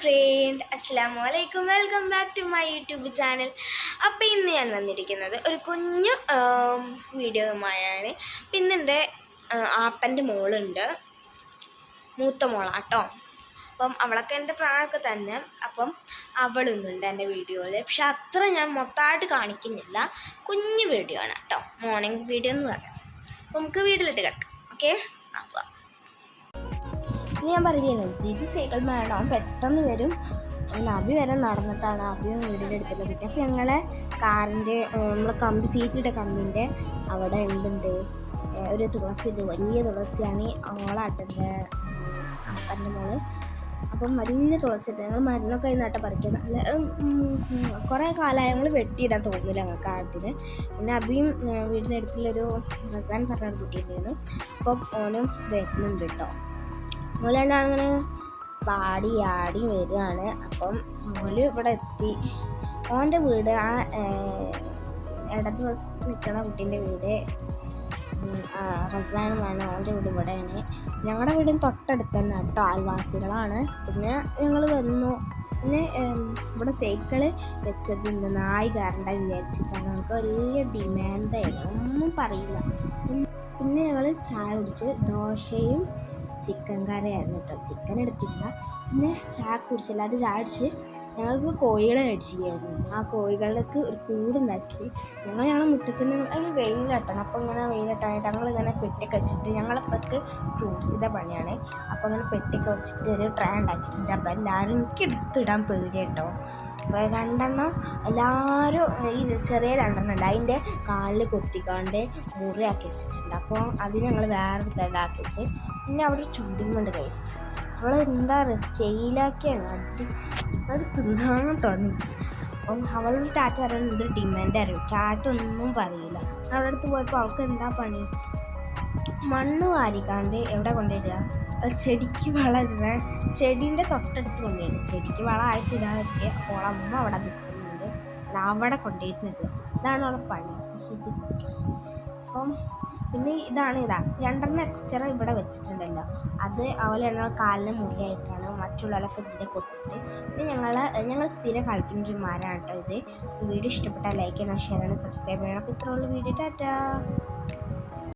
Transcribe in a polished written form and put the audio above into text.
Front, അസ്സലാമു അലൈക്കും. Welcome back to my YouTube channel. അപ്പോൾ ഇന്ന് ഞാൻ വന്നിരിക്കുന്നത് ഒരു കുഞ്ഞു വീഡിയോയുമായാണ്. പിന്നെ എൻ്റെ ആപ്പൻ്റെ മോളുണ്ട്, മൂത്ത മോളാട്ടോ. അപ്പം അവളൊക്കെ എൻ്റെ പ്രായമൊക്കെ തന്നെ. അപ്പം അവളൊന്നുണ്ട് എൻ്റെ വീഡിയോയിൽ. പക്ഷെ അത്ര ഞാൻ മൊത്തമായിട്ട് കാണിക്കുന്നില്ല, കുഞ്ഞു വീഡിയോ ആണ് കേട്ടോ, മോർണിംഗ് വീഡിയോ എന്ന് പറയാം. അപ്പം നമുക്ക് വീട്ടിലിട്ട് കിടക്കാം. ഓക്കെ, അപ്പോൾ ഞാൻ പറയുന്നു, ഇത് സൈക്കിൾ വേണം, അവൻ പെട്ടെന്ന് വരും. അഭി വരെ നടന്നിട്ടാണ് അഭിയും വീടിൻ്റെ അടുത്തുള്ള കിട്ടിയത്. അപ്പോൾ ഞങ്ങളെ കാറിൻ്റെ നമ്മളെ കമ്പി സീറ്റിട്ട കമ്പിൻ്റെ അവിടെ എന്തുണ്ട് ഒരു തുളസി ഉണ്ട്, വലിയ തുളസിയാണ് ഓളാട്ടൻ്റെ ആപ്പൻ്റെ മോള്. അപ്പം വലിയ തുളസി ഇട്ട് ഞങ്ങൾ മരുന്നൊക്കെ നട്ട പറിക്കുക. നല്ല കുറേ കാലമായി ഞങ്ങൾ വെട്ടിയിടാൻ തോന്നില്ല ഞങ്ങൾക്ക് ആദ്യത്തിന്. പിന്നെ അഭിയും വീടിൻ്റെ അടുത്തുള്ളൊരു റസാൻ പറഞ്ഞൊരു കുട്ടിയുണ്ടായിരുന്നു. അപ്പം ഓനും വരുന്നുണ്ട് കേട്ടോ. മോലാണ്ടാണ് ഇങ്ങനെ പാടി ആടി വരികയാണ്. അപ്പം മോല് ഇവിടെ എത്തി. ഓൻ്റെ വീട് ആ ഇടത് നിൽക്കുന്ന കുട്ടീൻ്റെ വീട് റസാൻ വേണം, ഓൻ്റെ വീട് ഇവിടെയാണ്. ഞങ്ങളുടെ വീടിന് തൊട്ടടുത്ത് തന്നെ കേട്ടോ, അയൽവാസികളാണ്. പിന്നെ ഞങ്ങൾ വന്നു. പിന്നെ ഇവിടെ സൈക്കിള് വെച്ചത് നായി കയറണ്ട വിചാരിച്ചിട്ടാണ്. നമുക്ക് വലിയ ഡിമാൻഡായിരുന്നു, ഒന്നും പറയില്ല. പിന്നെ ഞങ്ങൾ ചായ കുടിച്ച് ദോശയും ചിക്കൻ കറിയായിരുന്നു കേട്ടോ. ചിക്കൻ എടുത്തില്ല. പിന്നെ ചായ കുടിച്ചല്ലാണ്ട് ചായ അടിച്ച് ഞങ്ങൾക്ക് കോഴികളെ മേടിച്ചിരിക്കുകയായിരുന്നു. ആ കോഴികൾക്ക് ഒരു കൂടുണ്ടാക്കി ഞങ്ങളുടെ മുറ്റത്തിന് അതിന് വെയിലട്ടണം. അപ്പോൾ ഇങ്ങനെ വെയിലട്ടാനായിട്ട് ഞങ്ങളിങ്ങനെ പെട്ടിയൊക്കെ വെച്ചിട്ട്, ഞങ്ങളിപ്പോഴേക്ക് ഫ്രൂട്ട്സിൻ്റെ പണിയാണ്. അപ്പോൾ അങ്ങനെ പെട്ടിയൊക്കെ വെച്ചിട്ട് ഒരു ട്രേ ഉണ്ടാക്കിയിട്ടുണ്ട്. അപ്പോൾ എല്ലാവരും എനിക്ക് എടുത്തിടാൻ പേടി കേട്ടോ. അപ്പോൾ രണ്ടെണ്ണം എല്ലാവരും ഈ ചെറിയ രണ്ടെണ്ണം ഉണ്ട്, അതിൻ്റെ കാലിൽ കൊത്തിക്കാണ്ട് മുറിയാക്കി വെച്ചിട്ടുണ്ട്. അപ്പോൾ അതിന് ഞങ്ങൾ വേറെ തലാക്കി വെച്ച്. പിന്നെ അവിടെ ചുണ്ടിങ്ങുണ്ട് കൈസ്. അവൾ എന്താ പറയുക, സ്റ്റൈലാക്കിയാണ് അത് തിന്നാൻ തോന്നി. അപ്പം അവളൊരു ടാറ്റ പറയുന്നത് എന്തൊരു ഡിമാൻഡായിരുന്നു. ടാറ്റ ഒന്നും പറയില്ല. അവളുടെ അടുത്ത് പോയപ്പോൾ അവൾക്ക് എന്താ പണി, മണ്ണ് വാരിക്കാണ്ട് എവിടെ കൊണ്ടിടുക, ചെടിക്ക് വളരുന്ന ചെടീൻ്റെ തൊട്ടടുത്ത് കൊണ്ടുപോയിടും. ചെടിക്ക് വളമായിട്ട് ഇടാതൊക്കെ. അപ്പോൾ അമ്മ അവിടെ നിൽക്കുന്നുണ്ട്, അവിടെ കൊണ്ടുപോയിട്ടുണ്ട്. ഇതാണ് അവളെ പണി, കുസൃതി കുട്ടി. അപ്പം പിന്നെ ഇതാ രണ്ടെണ്ണം എക്സ്ട്രാ ഇവിടെ വെച്ചിട്ടുണ്ടല്ലോ, അത് അതുപോലെ ഞങ്ങൾ കാലിന് മുറിയായിട്ടാണ്. മറ്റുള്ളവരൊക്കെ ഇതിനെ കൊത്തിട്ട്. പിന്നെ ഞങ്ങൾ സ്ഥിരം കളിക്കുന്നൊരു മരമാണ് കേട്ടോ ഇത്. വീഡിയോ ഇഷ്ടപ്പെട്ടാൽ ലൈക്ക് ചെയ്യണം, ഷെയർ ചെയ്യണം, സബ്സ്ക്രൈബ് ചെയ്യണം. അപ്പോൾ ഇത്രയുള്ള വീഡിയോ. ടാറ്റാ.